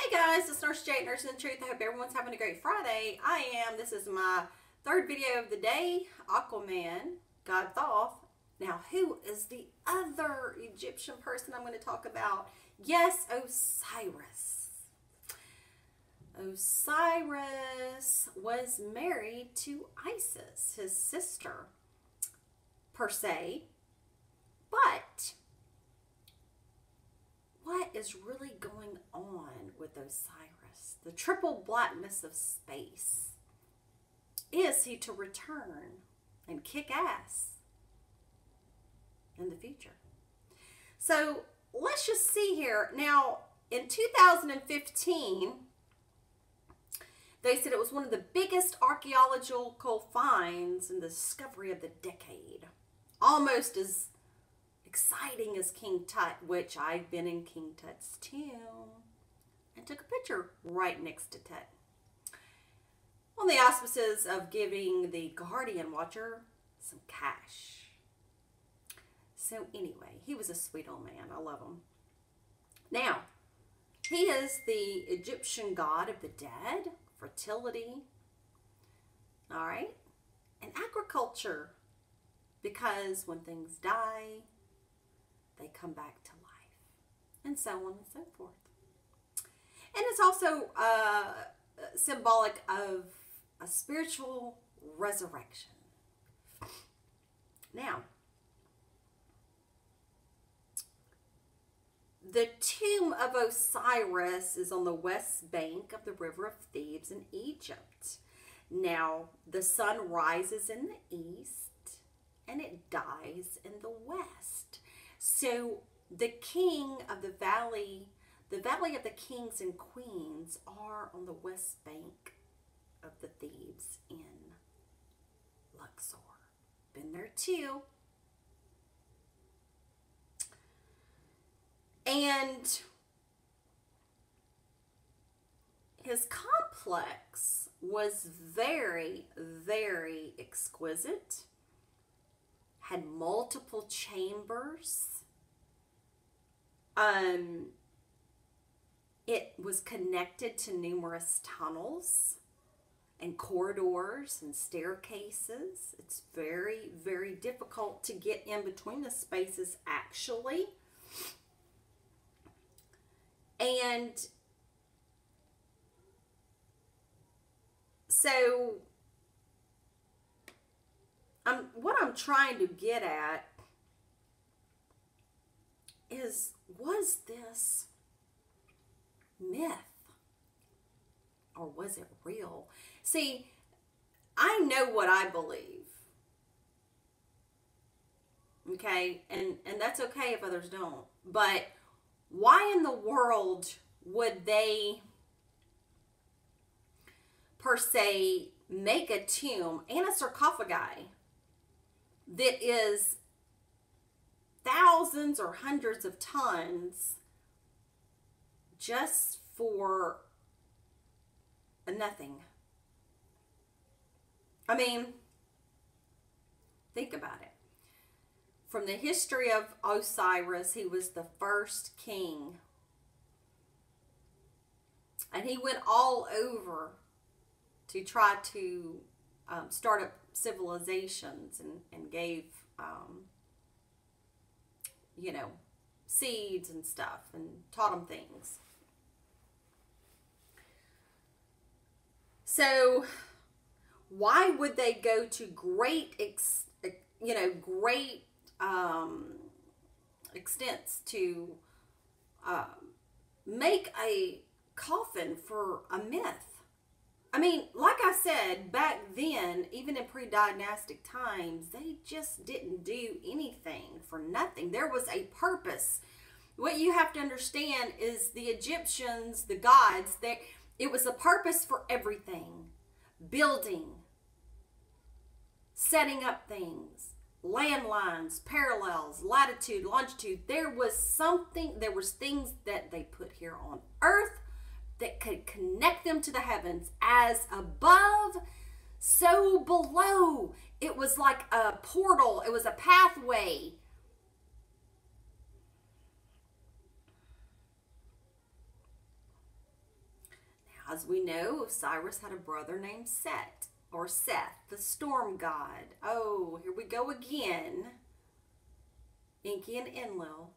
Hey guys, it's Nurse Jade, Nurse in the Truth. I hope everyone's having a great Friday. I am. This is my third video of the day. Aquaman, God Thoth. Now, who is the other Egyptian person I'm going to talk about? Yes, Osiris. Osiris was married to Isis, his sister, per se. But what is really going on with Osiris? The triple blackness of space. Is he to return and kick ass in the future? So let's just see here. Now, in 2015, they said it was one of the biggest archaeological finds in the discovery of the decade. Almost as exciting as King Tut, which I've been in King Tut's tomb and took a picture right next to Tut. On the auspices of giving the Guardian Watcher some cash. So anyway, he was a sweet old man. I love him. Now, he is the Egyptian god of the dead, fertility, all right, and agriculture, because when things die, they come back to life, and so on and so forth. And it's also symbolic of a spiritual resurrection. Now, the tomb of Osiris is on the west bank of the river of Thebes in Egypt. Now, the sun rises in the east and it dies in the west. So the king of the valley of the kings and queens are on the west bank of the Thebes in Luxor. Been there too. And his complex was very, very exquisite. Had multiple chambers. It was connected to numerous tunnels and corridors and staircases. It's very, very difficult to get in between the spaces actually. And so what I'm trying to get at is, was this myth or was it real? See, I know what I believe, okay, and that's okay if others don't, but why in the world would they per se make a tomb and a sarcophagi that is thousands or hundreds of tons just for nothing? I mean, think about it. From the history of Osiris, he was the first king. And he went all over to try to start up civilizations and gave, you know, seeds and stuff and taught them things. So why would they go to great extents to make a coffin for a myth? I mean, like I said, back then, even in pre-dynastic times, they just didn't do anything for nothing. There was a purpose. What you have to understand is the Egyptians, the gods, it was a purpose for everything. Building, setting up things, landlines, parallels, latitude, longitude. There was things that they put here on earth that could connect them to the heavens. As above, so below. It was like a portal. It was a pathway. As we know, Osiris had a brother named Set, or Seth, the storm god. Oh, here we go again. Enki and Enlil.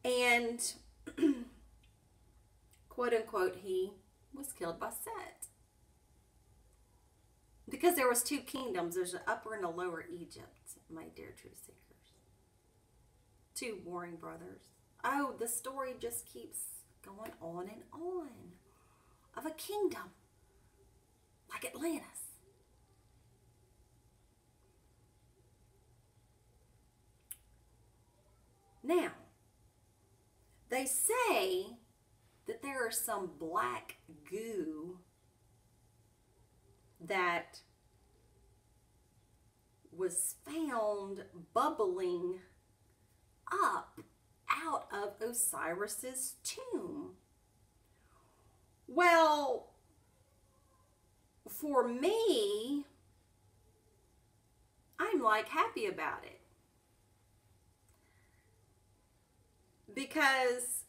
And, quote unquote, he was killed by Set. Because there was two kingdoms. There's an upper and a lower Egypt, my dear truth seekers. Two warring brothers. Oh, the story just keeps going on and on. Of a kingdom. Like Atlantis. Now, they say that there is some black goo that was found bubbling up out of Osiris's tomb. Well, for me, I'm like happy about it. Because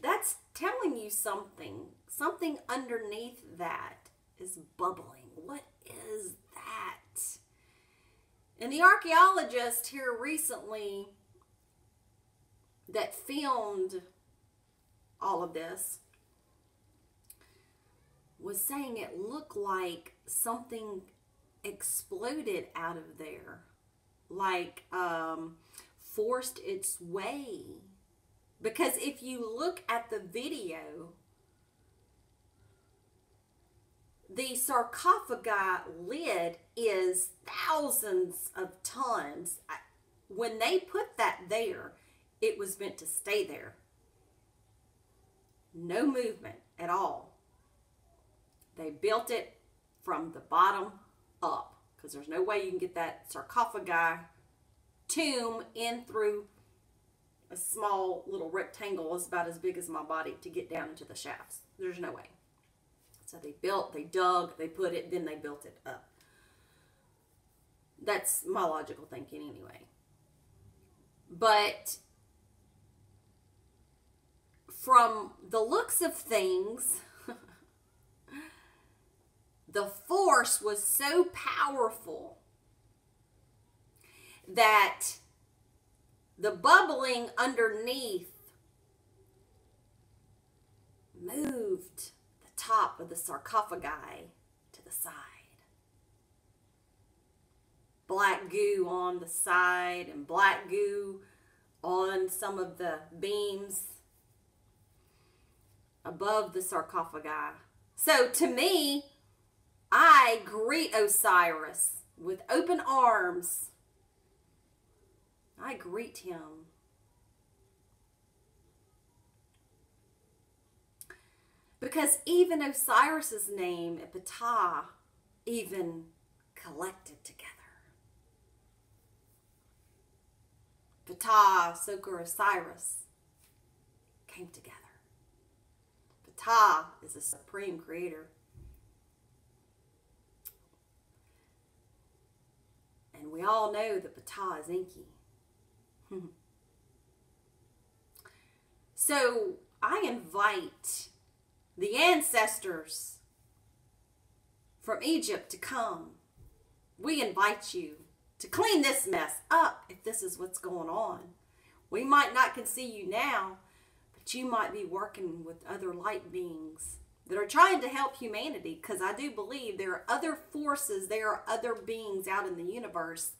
that's telling you something. Something underneath that is bubbling. What is that? And the archaeologist here recently that filmed all of this was saying it looked like something exploded out of there. Like forced its way. Because if you look at the video, the sarcophagi lid is thousands of tons. When they put that there, it was meant to stay there. No movement at all. They built it from the bottom up. Because there's no way you can get that sarcophagi tomb in through a small little rectangle is about as big as my body to get down into the shafts. There's no way. So they built, they dug, they put it, then they built it up. That's my logical thinking anyway. But from the looks of things, the force was so powerful that the bubbling underneath moved the top of the sarcophagi to the side. Black goo on the side and black goo on some of the beams above the sarcophagi. So to me, I greet Osiris with open arms. I greet him. Because even Osiris's name, Ptah, even collected together. Ptah, Soker, Osiris came together. Ptah is the supreme creator. And we all know that Ptah is Enki. So I invite the ancestors from Egypt to come. We invite you to clean this mess up if this is what's going on. We might not can see you now, but you might be working with other light beings that are trying to help humanity, because I do believe there are other forces, there are other beings out in the universe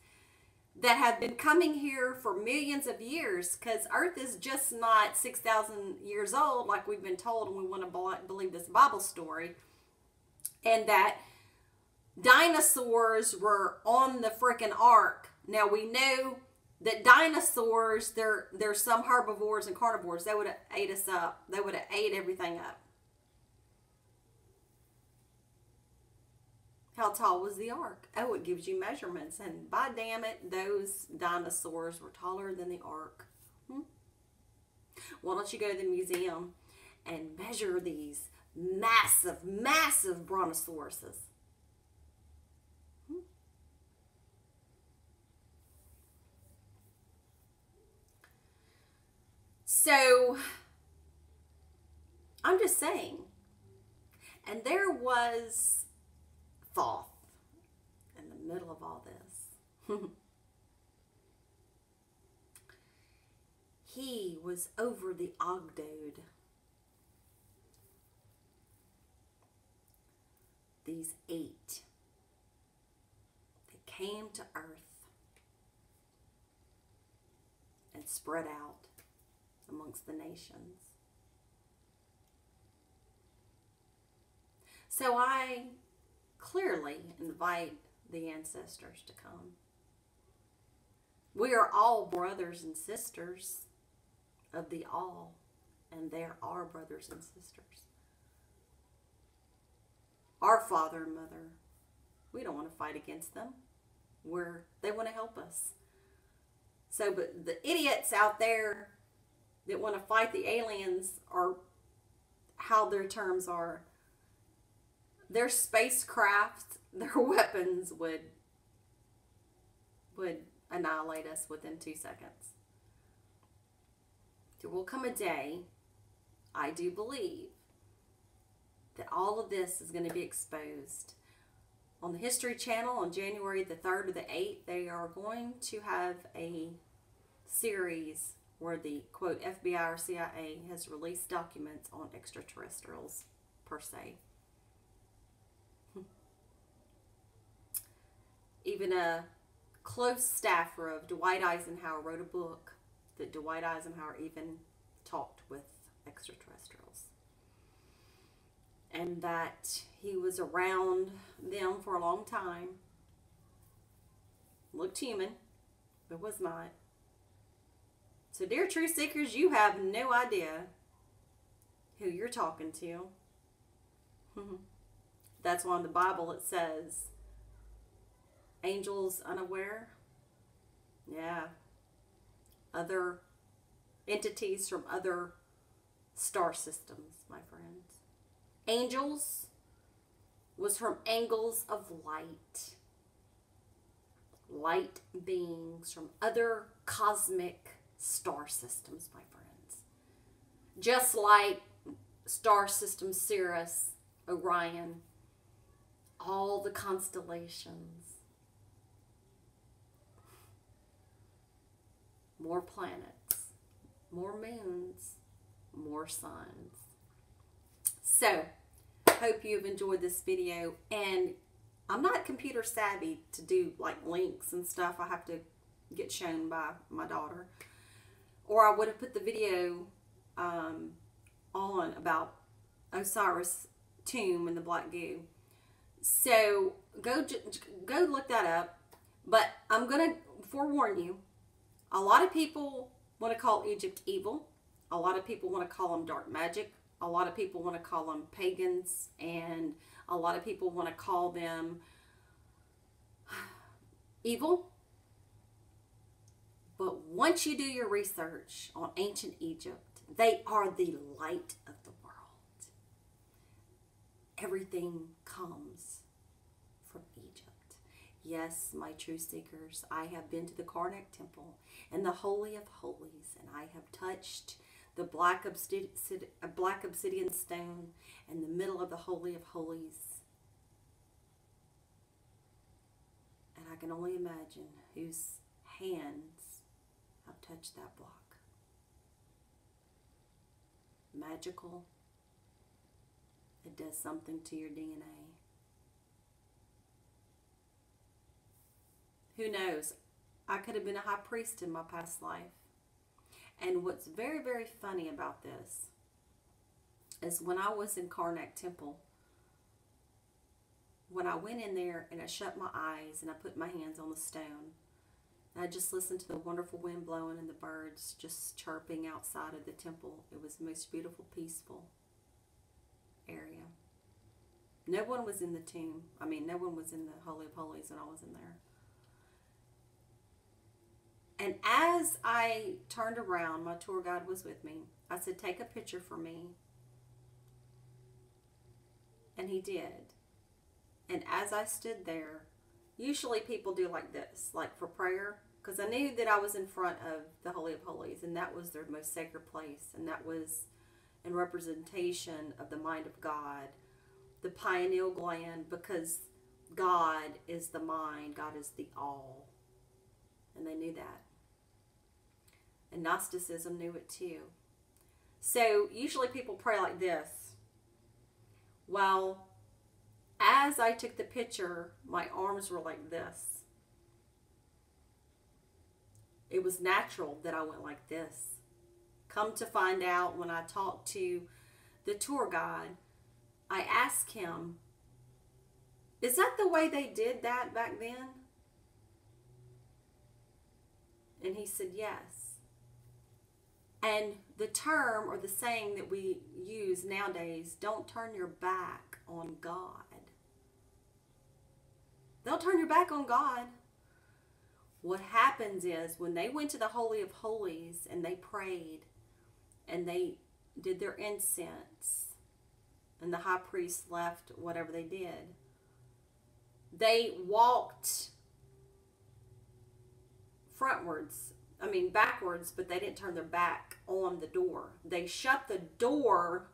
that have been coming here for millions of years, because Earth is just not 6,000 years old like we've been told, and we want to believe this Bible story, and that dinosaurs were on the freaking ark. Now we know that dinosaurs, there's some herbivores and carnivores. They would have ate us up. They would have ate everything up. How tall was the ark? Oh, it gives you measurements. And by damn it, those dinosaurs were taller than the ark. Why don't you go to the museum and measure these massive, massive brontosauruses? So I'm just saying. And there was Thoth in the middle of all this. He was over the Ogdode. These 8 that came to earth and spread out amongst the nations. So I clearly invite the ancestors to come. We are all brothers and sisters of the all, and there are brothers and sisters. Our father and mother, we don't want to fight against them. They want to help us. So, but the idiots out there that want to fight the aliens, or how their terms are, their spacecraft, their weapons would annihilate us within 2 seconds. There will come a day, I do believe, that all of this is going to be exposed. On the History Channel on January the 3rd or the 8th, they are going to have a series where the, quote, FBI or CIA has released documents on extraterrestrials, per se. Even a close staffer of Dwight Eisenhower wrote a book that Dwight Eisenhower even talked with extraterrestrials. And that he was around them for a long time. Looked human, but was not. So, dear truth seekers, you have no idea who you're talking to. That's why in the Bible it says, angels unaware. Yeah. Other entities from other star systems, my friends. Angels was from angles of light. Light beings from other cosmic star systems, my friends. Just like star system Sirius, Orion, all the constellations. More planets, more moons, more suns. So, hope you've enjoyed this video. And I'm not computer savvy to do like links and stuff. I have to get shown by my daughter. Or I would have put the video on about Osiris tomb and the black goo. So, go look that up. But I'm going to forewarn you. A lot of people want to call Egypt evil. A lot of people want to call them dark magic. A lot of people want to call them pagans. And a lot of people want to call them evil. But once you do your research on ancient Egypt, they are the light of the world. Everything comes from Egypt. Yes, my true seekers, I have been to the Karnak Temple and the Holy of Holies, and I have touched the black obsidian stone in the middle of the Holy of Holies. And I can only imagine whose hands have touched that block. Magical. It does something to your DNA. Who knows? I could have been a high priest in my past life. And what's very, very funny about this is when I was in Karnak Temple, when I went in there and I shut my eyes and I put my hands on the stone, and I just listened to the wonderful wind blowing and the birds just chirping outside of the temple. It was the most beautiful, peaceful area. No one was in the tomb. I mean, no one was in the Holy of Holies when I was in there. And as I turned around, my tour guide was with me. I said, take a picture for me. And he did. And as I stood there, usually people do like this, like for prayer, because I knew that I was in front of the Holy of Holies, and that was their most sacred place, and that was in representation of the mind of God, the pineal gland, because God is the mind, God is the all, and they knew that. And Gnosticism knew it too. So usually people pray like this. Well, as I took the picture, my arms were like this. It was natural that I went like this. Come to find out, when I talked to the tour guide, I asked him, is that the way they did that back then? And he said, yes. And the term or the saying that we use nowadays, don't turn your back on God. Don't turn your back on God. What happens is when they went to the Holy of Holies and they prayed and they did their incense and the high priest left whatever they did, they walked backwards, but they didn't turn their back on the door. They shut the door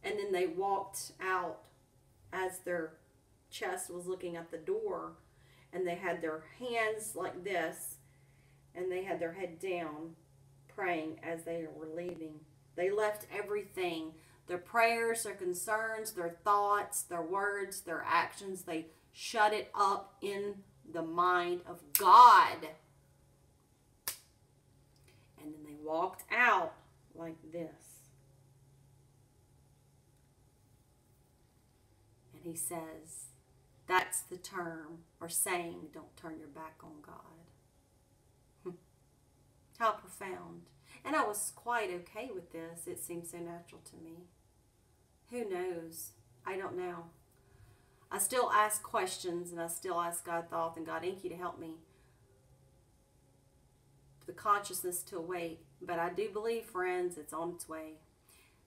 and then they walked out as their chest was looking at the door, and they had their hands like this and they had their head down praying as they were leaving. They left everything, their prayers, their concerns, their thoughts, their words, their actions. They shut it up in the mind of God. And then they walked out like this. And he says, that's the term or saying, don't turn your back on God. How profound. And I was quite okay with this. It seemed so natural to me. Who knows? I don't know. I still ask questions, and I still ask God Thoth and God Enki to help me, the consciousness to awake. But I do believe, friends, it's on its way.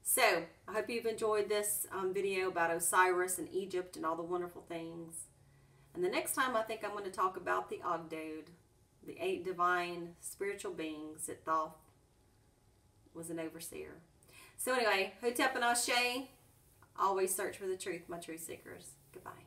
So I hope you've enjoyed this video about Osiris and Egypt and all the wonderful things. And the next time I think I'm going to talk about the Ogdode, the 8 divine spiritual beings that Thoth was an overseer. So anyway, Hotep and Ashe, always search for the truth, my truth seekers. Goodbye.